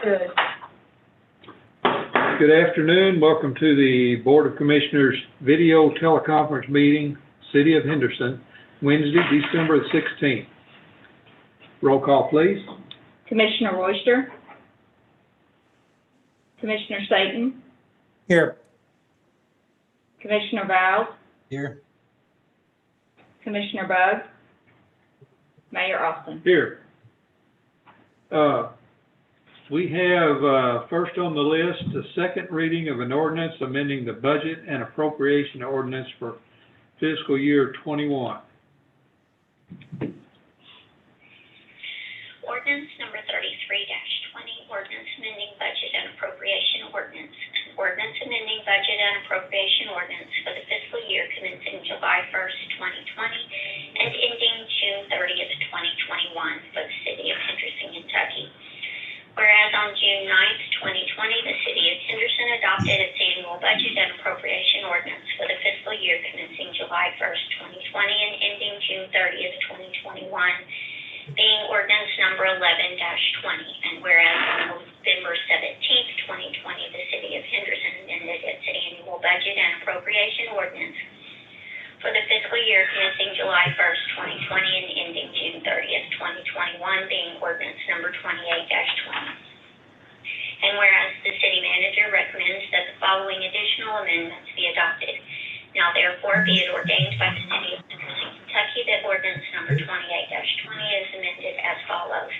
Good. Good afternoon. Welcome to the Board of Commissioners video teleconference meeting, City of Henderson, Wednesday, December the 16th. Roll call, please. Commissioner Royster? Commissioner Satan? Here. Commissioner Vowles? Here. Commissioner Bugg? Mayor Austin? Here. We have first on the list the second reading of an ordinance amending the budget and appropriation ordinance for fiscal year 21. Ordinance number 33-20, ordinance amending budget and appropriation ordinance. An ordinance amending budget and appropriation ordinance for the fiscal year commencing July 1st, 2020 and ending June 30th, 2021 for the City of Henderson, Kentucky. Whereas on June 9th, 2020, the City of Henderson adopted its annual budget and appropriation ordinance for the fiscal year commencing July 1st, 2020 and ending June 30th, 2021, being ordinance number 11-20. And whereas on November 17th, 2020, the City of Henderson amended its annual budget and appropriation ordinance for the fiscal year commencing July 1st, 2020 and ending June 30th, 2021, being ordinance number 28-20. And whereas the city manager recommends that the following additional amendments be adopted. Now therefore be it ordained by the City of Henderson, Kentucky that ordinance number 28-20 is amended as follows.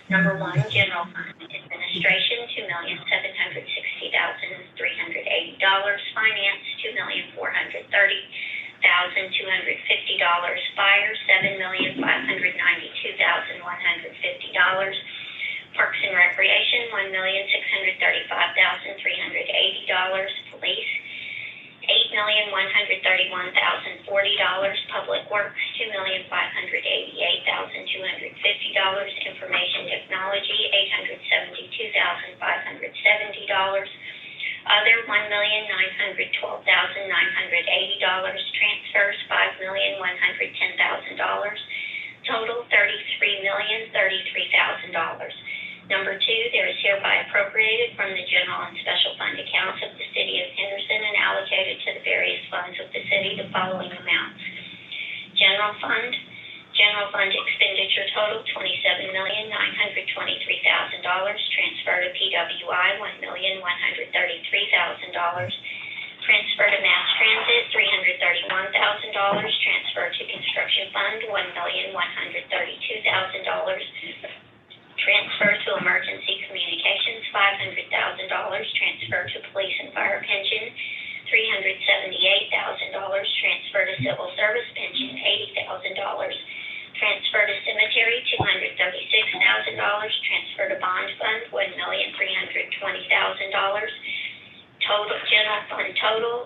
Number 1, general fund administration, $2,760,380. Finance, $2,430,250. Fire, $7,592,150. Parks and Recreation, $1,635,380. Police, $8,131,040. Public Works, $2,588,250. Information Technology, $872,570. Other, $1,912,980. Transfers, $5,110,000. Total, $33,033,000. Number 2, there is hereby appropriated from the general and special fund accounts of the City of Henderson and allocated to the various funds of the city the following amounts. General fund expenditure total, $27,923,000. Transfer to PWI, $1,133,000. Transfer to Mass Transit, $331,000. Transfer to Construction Fund, $1,132,000. Transfer to Emergency Communications, $500,000. Transfer to Police and Fire Pension, $378,000. Transfer to Civil Service Pension, $80,000. Transfer to Cemetery, $236,000. Transfer to Bond Fund, $1,320,000. Total General Fund total,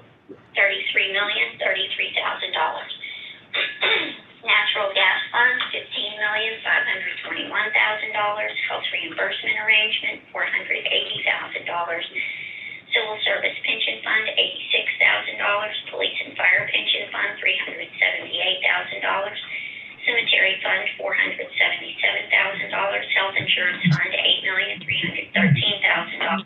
$33,033,000. Natural Gas Fund, $15,521,000. Health Reimbursement Arrangement, $480,000. Civil Service Pension Fund, $86,000. Police and Fire Pension Fund, $378,000. Cemetery Fund, $477,000. Health Insurance Fund, $8,313,000.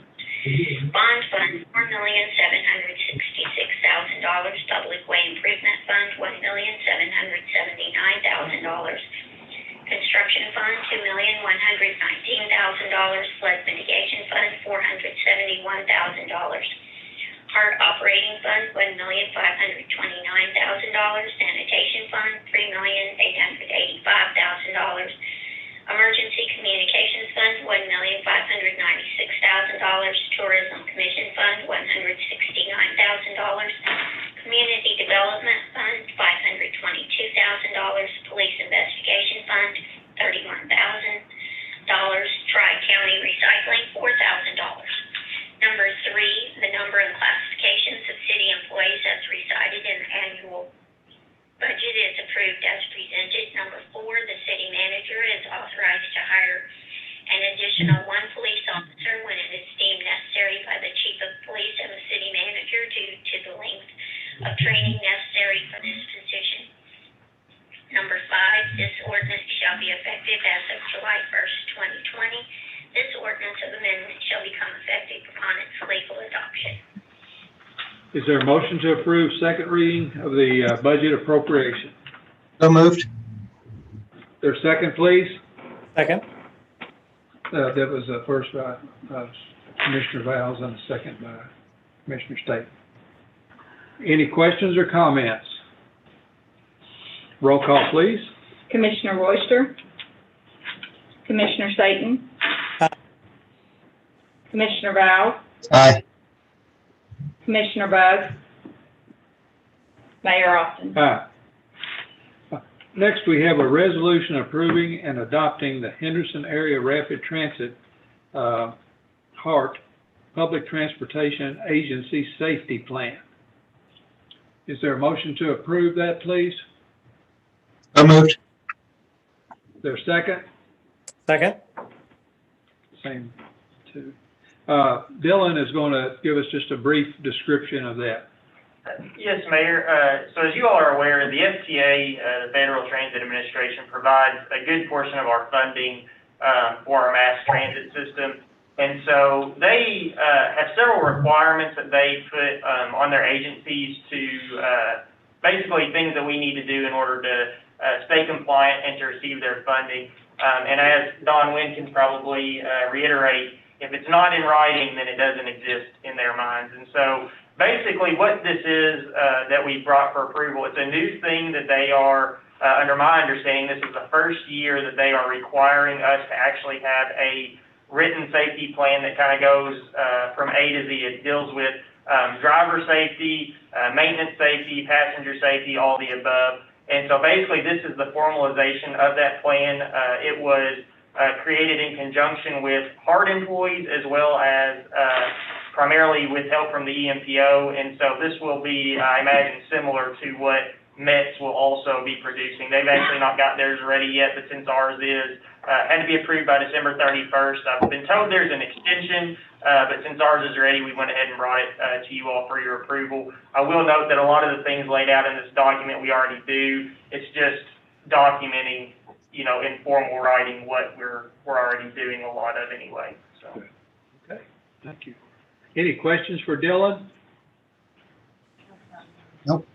Bond Fund, $4,766,000. Public Way Improvement Fund, $1,779,000. Construction Fund, $2,119,000. Flood Mitigation Fund, $471,000. Heart Operating Fund, $1,529,000. Sanitation Fund, $3,885,000. Emergency Communications Fund, $1,596,000. Tourism Commission Fund, $169,000. Community Development Fund, $522,000. Police Investigation Fund, $31,000. Tri-County Recycling, $4,000. Number 3, the number and classifications of city employees as recited in the annual budget is approved as presented. Number 4, the city manager is authorized to hire an additional 1 police officer when it is deemed necessary by the chief of police and the city shall become effective upon its legal adoption. Is there a motion to approve second reading of the budget appropriation? So moved. There's second, please. Second. That was first by Commissioner Vowles and the second by Commissioner State. Any questions or comments? Roll call, please. Commissioner Royster? Commissioner Staton? Aye. Commissioner Vowles? Aye. Commissioner Buggs? Mayor Austin? Aye. Next, we have a resolution approving and adopting the Henderson Area Rapid Transit, HART, Public Transportation Agency Safety Plan. Is there a motion to approve that, please? So moved. Is there a second? Second. Same two. Dylan is going to give us just a brief description of that. Yes, Mayor. So as you all are aware, the FTA, the Federal Transit Administration, provides a good portion of our funding for our mass transit system. And so they have several requirements that they put on their agencies to basically things that we need to do in order to stay compliant and to receive their funding. And as Don Wynn can probably reiterate, if it's not in writing, then it doesn't exist in their minds. And so basically what this is that we brought for approval, it's a new thing that they are, under my understanding, this is the first year that they are requiring us to actually have a written safety plan that kind of goes from A to Z. It deals with driver safety, maintenance safety, passenger safety, all the above. And so basically this is the formalization of that plan. It was created in conjunction with HART employees as well as primarily with help from the EMPO. And so this will be, I imagine, similar to what METS will also be producing. They've actually not got theirs ready yet, but since ours is, had to be approved by December 31st. I've been told there's an extension, but since ours is ready, we went ahead and brought it to you all for your approval. I will note that a lot of the things laid out in this document we already do. It's just documenting, you know, in formal writing what we're already doing a lot of anyway. So. Okay, thank you. Any questions for Dylan? Nope.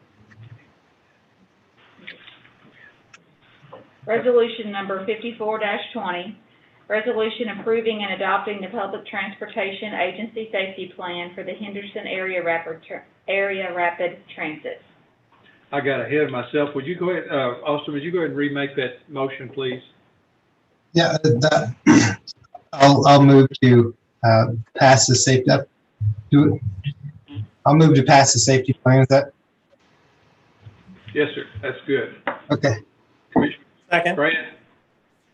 Resolution number 54-20, resolution approving and adopting the Public Transportation Agency Safety Plan for the Henderson Area Rapid Transit. I got ahead of myself. Would you go ahead, Austin, would you go ahead and remake that motion, please? Yeah, I'll move to pass the safety. I'll move to pass the safety plan. Is that Yes, sir. That's good. okay? Commissioner Second. Brand?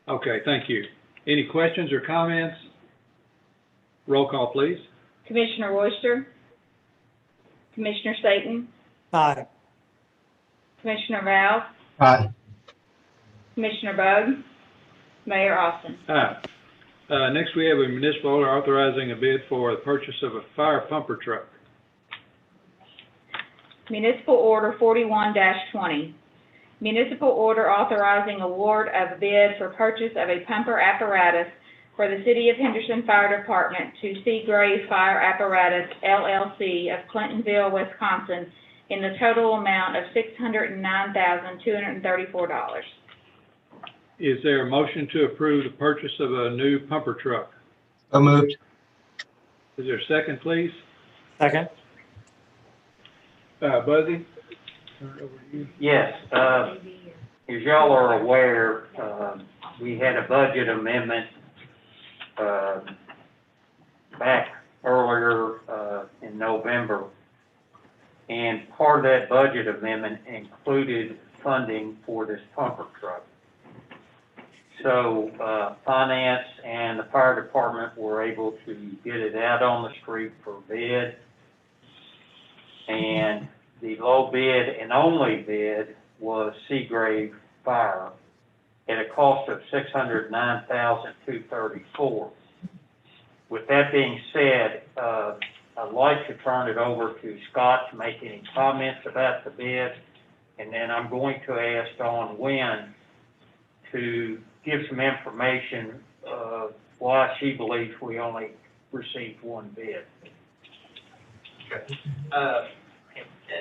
Okay, thank you. Any questions or comments? Roll call, please. Commissioner Royster? Commissioner Staton? Aye. Commissioner Vowles? Aye. Commissioner Buggs? Mayor Austin? Aye. Next, we have a municipal order authorizing a bid for the purchase of a fire pumper truck. Municipal Order 41-20. Municipal order authorizing award of bid for purchase of a pumper apparatus for the City of Henderson Fire Department to Seagrave Fire Apparatus, LLC of Clintonville, Wisconsin, in the total amount of $609,234. Is there a motion to approve the purchase of a new pumper truck? So moved. Is there a second, please? Second. Buzzy? Turn it over to you. Yes, as y'all are aware, we had a budget amendment back earlier in November, and part of that budget amendment included funding for this pumper truck. So finance and the fire department were able to get it out on the street for bid, and the low bid and only bid was Seagrave Fire at a cost of $609,234. With that being said, I'd like to turn it over to Scott to make any comments about the bid, and then I'm going to ask Dawn Wynn to give some information of why she believes we only received one bid.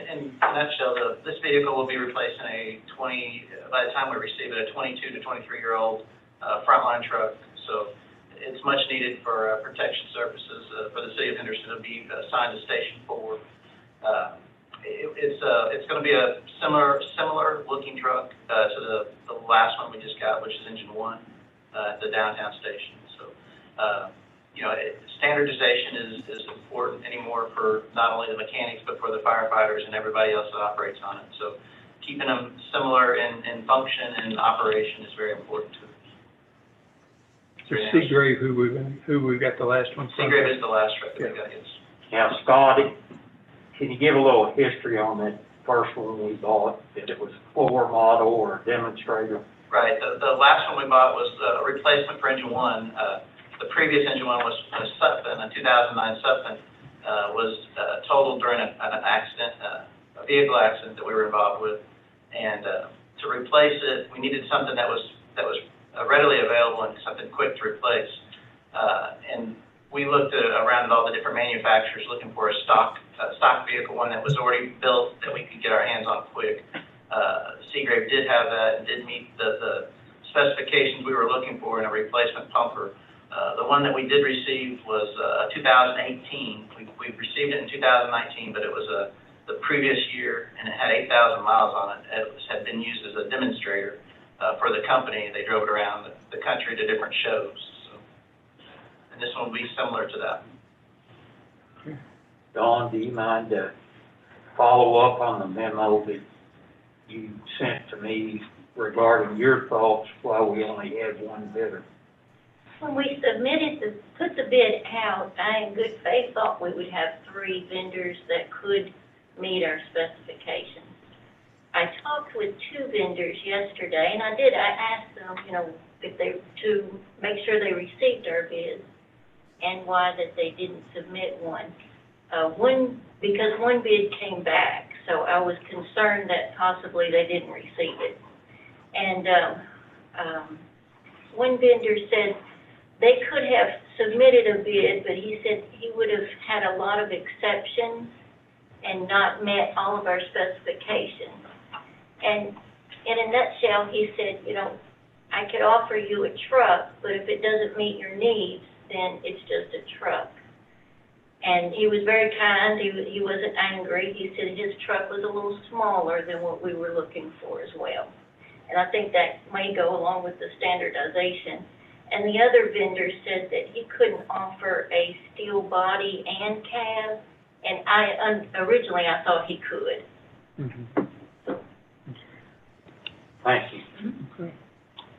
In a nutshell, this vehicle will be replacing by the time we receive it, a 22 to 23-year-old frontline truck. So it's much needed for protection services for the city of Henderson to be assigned to Station 4. It's going to be a similar looking truck to the last one we just got, which is engine 1 at the downtown station. So, standardization is important anymore for not only the mechanics, but for the firefighters and everybody else that operates on it. So keeping them similar in function and operation is very important to us. Seagrave, who we got the last one from? Seagrave is the last truck that we got, yes. Now, Scott, can you give a little history on that first one we bought? If it was a floor model or a demonstrator? Right, the last one we bought was a replacement for engine 1. The previous engine 1 was a Sutphen, a 2009 Sutphen, was totaled during an accident, a vehicle accident that we were involved with. And to replace it, we needed something that was readily available and something quick to replace. And we looked around at all the different manufacturers looking for a stock vehicle, one that was already built that we could get our hands on quick. Seagrave did have that and did meet the specifications we were looking for in a replacement pumper. The one that we did receive was 2018. We received it in 2019, but it was the previous year, and it had 8,000 miles on it. It had been used as a demonstrator for the company. They drove it around the country to different shows. So, and this one will be similar to that. Dawn, do you mind to follow up on the memo that you sent to me regarding your thoughts while we only had one bidder? When we put the bid out, I in good faith thought we would have 3 vendors that could meet our specifications. I talked with 2 vendors yesterday, and I asked them, if to make sure they received our bids and why that they didn't submit one. Because one bid came back, so I was concerned that possibly they didn't receive it. And one vendor said they could have submitted a bid, but he said he would have had a lot of exceptions and not met all of our specifications. And in a nutshell, he said, I could offer you a truck, but if it doesn't meet your needs, then it's just a truck. And he was very kind. He wasn't angry. He said his truck was a little smaller than what we were looking for as well. And I think that may go along with the standardization. And the other vendor said that he couldn't offer a steel body and cab, and originally I thought he could. Mm-hmm. Thank you. Okay.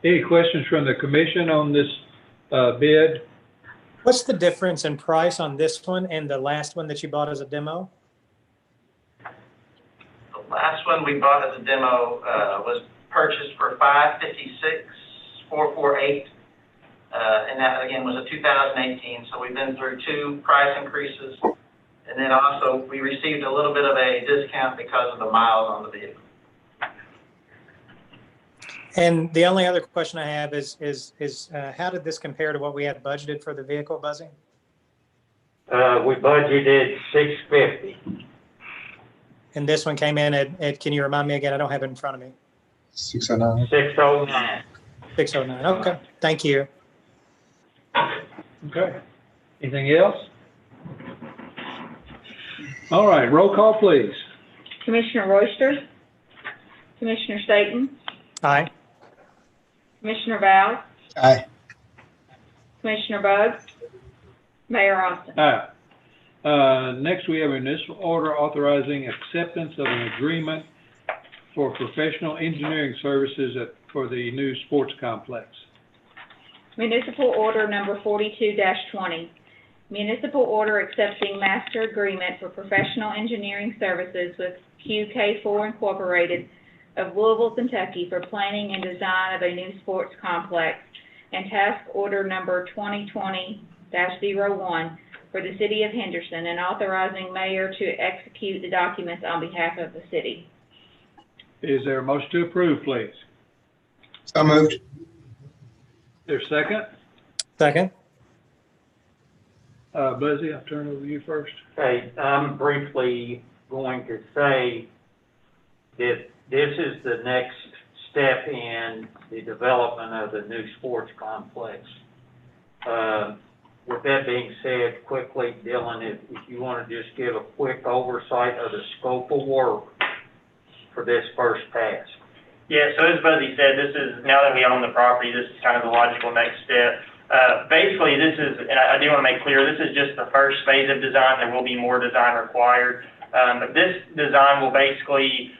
Any questions from the commission on this bid? What's the difference in price on this one and the last one that you bought as a demo? The last one we bought as a demo was purchased for $556,448, and that again was a 2018. So we've been through 2 price increases, and then also we received a little bit of a discount because of the miles on the vehicle. And the only other question I have is how did this compare to what we had budgeted for the vehicle, Buzzy? We budgeted $650. And this one came in at, can you remind me again? I don't have it in front of me. 609. 609. 609. Okay. Thank you. Okay. Anything else? All right, roll call, please. Commissioner Royster? Commissioner Staton? Aye. Commissioner Val? Aye. Commissioner Buggs? Mayor Austin? Aye. Next, we have a municipal order authorizing acceptance of an agreement for professional engineering services for the new sports complex. Municipal order number 42-20. Municipal order accepting master agreement for professional engineering services with QK4 Incorporated of Louisville, Kentucky for planning and design of a new sports complex, and task order number 2020-01 for the city of Henderson, and authorizing mayor to execute the documents on behalf of the city. Is there a motion to approve, please? So moved. Is there a second? Second. Buzzy, I'll turn it over to you first. Okay, I'm briefly going to say that this is the next step in the development of the new sports complex. With that being said, quickly, Dylan, if you want to just give a quick oversight of the scope of work for this first pass. Yeah, so as Buzzy said, this is, now that we own the property, this is kind of the logical next step. Basically, this is, and I do want to make clear, this is just the first phase of design. There will be more design required. But this design will basically,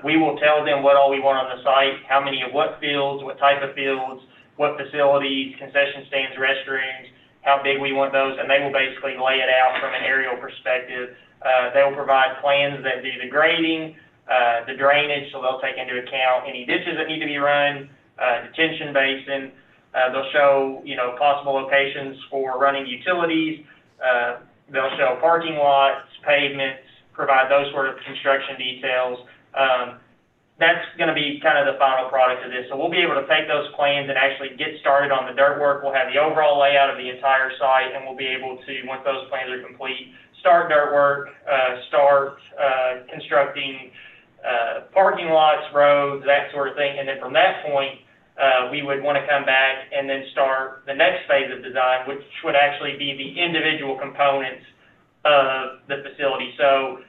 we will tell them what all we want on the site, how many of what fields, what type of fields, what facilities, concession stands, restrooms, how big we want those, and they will basically lay it out from an aerial perspective. They will provide plans that do the grading, the drainage, so they'll take into account any ditches that need to be run, detention basin. They'll show, possible locations for running utilities. They'll show parking lots, pavements, provide those sort of construction details. That's going to be kind of the final product of this. So we'll be able to take those plans and actually get started on the dirt work. We'll have the overall layout of the entire site, and we'll be able to, once those plans are complete, start dirt work, start constructing parking lots, roads, that sort of thing. And then from that point, we would want to come back and then start the next phase of design, which would actually be the individual components of the facility. So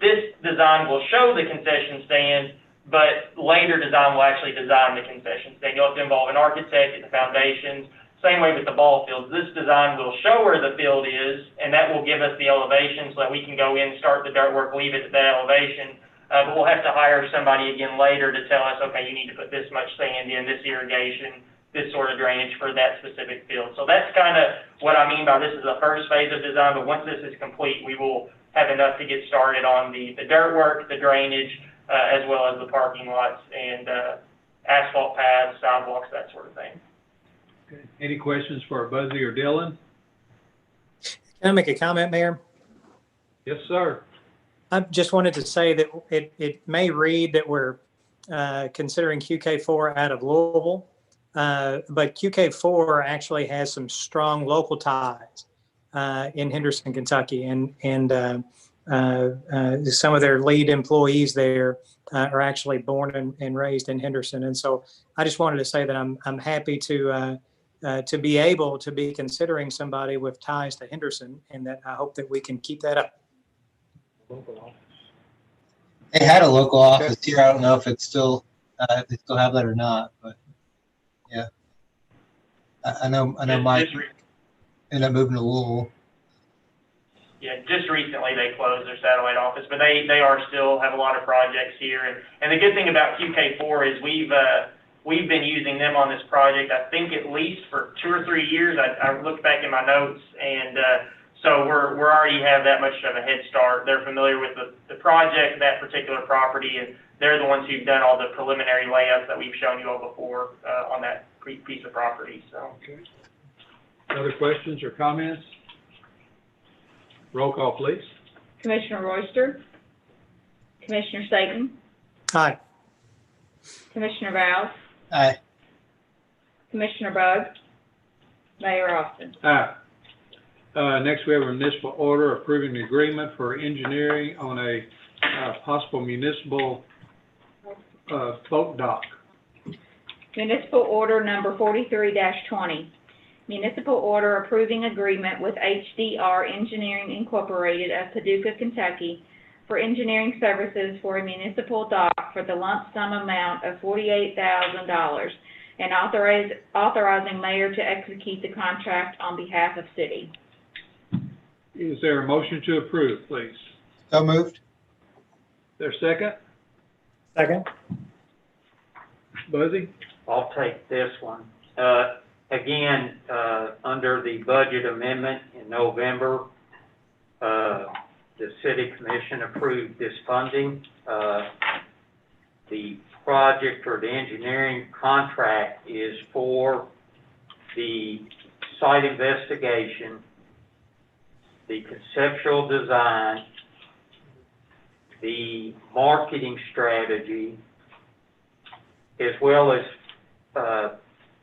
this design will show the concession stand, but later design will actually design the concession stand. You'll have to involve an architect at the foundations. Same way with the ball fields. This design will show where the field is, and that will give us the elevation so that we can go in, start the dirt work, leave it at that elevation. But we'll have to hire somebody again later to tell us, okay, you need to put this much sand in, this irrigation, this sort of drainage for that specific field. So that's kind of what I mean by this is the first phase of design, but once this is complete, we will have enough to get started on the dirt work, the drainage, as well as the parking lots and asphalt paths, sidewalks, that sort of thing. Okay. Any questions for Buzzy or Dylan? Can I make a comment, Mayor? Yes, sir. I just wanted to say that it may read that we're considering QK4 out of Louisville, but QK4 actually has some strong local ties in Henderson, Kentucky, and some of their lead employees there are actually born and raised in Henderson. And so I just wanted to say that I'm happy to be able to be considering somebody with ties to Henderson, and that I hope that we can keep that up. They had a local office here. I don't know if it's still, if they still have that or not, but yeah. I know Mike ended up moving to Louisville. Yeah, just recently they closed their satellite office, but they are still have a lot of projects here. And the good thing about QK4 is we've been using them on this project, I think at least for 2 or 3 years. I looked back in my notes, and so we're already have that much of a head start. They're familiar with the project, that particular property, and they're the ones who've done all the preliminary layouts that we've shown you all before on that piece of property. So. Okay. Other questions or comments? Roll call, please. Commissioner Royster? Commissioner Staton? Aye. Commissioner Vowles? Aye. Commissioner Buggs? Mayor Austin? Aye. Next, we have a municipal order approving the agreement for engineering on a possible municipal boat dock. Municipal order number 43-20. Municipal order approving agreement with HDR Engineering Incorporated of Paducah, Kentucky for engineering services for a municipal dock for the lump sum amount of $48,000 and authorizing mayor to execute the contract on behalf of city. Is there a motion to approve, please? So moved. Is there a second? Second. Buzzy? I'll take this one. Again, under the budget amendment in November, the city commission approved this funding. The project or the engineering contract is for the site investigation, the conceptual design, the marketing strategy, as well as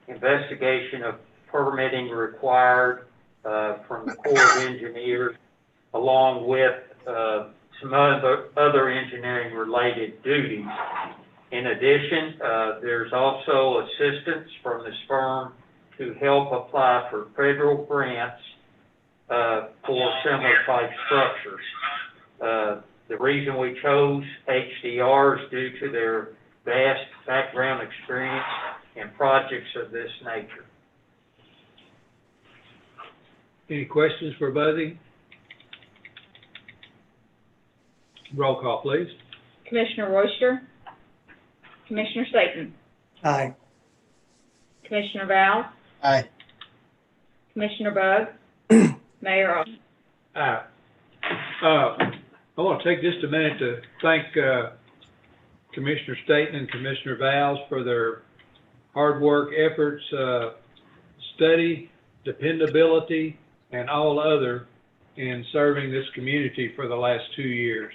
investigation of permitting required from the Corps of Engineers, along with some other engineering-related duties. In addition, there's also assistance from this firm to help apply for federal grants for similar type structures. The reason we chose HDR is due to their vast background experience in projects of this nature. Any questions for Buzzy? Roll call, please. Commissioner Royster? Commissioner Staton? Aye. Commissioner Val? Aye. Commissioner Bug? Mayor Austin? Aye. I want to take just a minute to thank Commissioner Staton and Commissioner Vals for their hard work, efforts, study, dependability, and all other in serving this community for the last 2 years.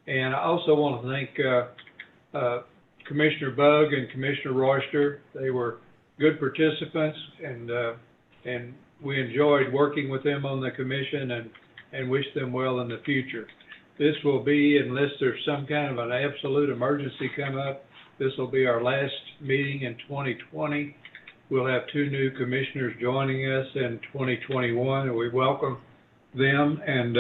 And I also want to thank Commissioner Bug and Commissioner Royster. They were good participants, and we enjoyed working with them on the commission and wish them well in the future. This will be, unless there's some kind of an absolute emergency come up, this will be our last meeting in 2020. We'll have 2 new commissioners joining us in 2021, and we welcome them. And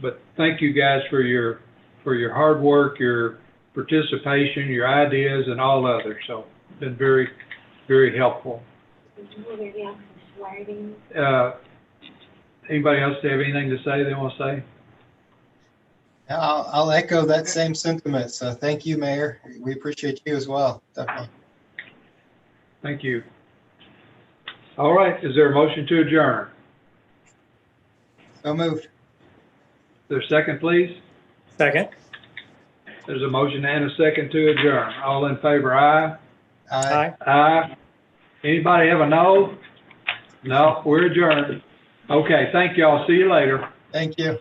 but thank you guys for your hard work, your participation, your ideas, and all others. So it's been very, very helpful. Anybody else have anything to say they want to say? I'll echo that same sentiment. So thank you, Mayor. We appreciate you as well. Definitely. Thank you. All right. Is there a motion to adjourn? So moved. Is there a second, please? Second. There's a motion and a second to adjourn. All in favor, aye? Aye. Aye. Anybody have a no? No, we're adjourned. Okay, thank y'all. See you later. Thank you.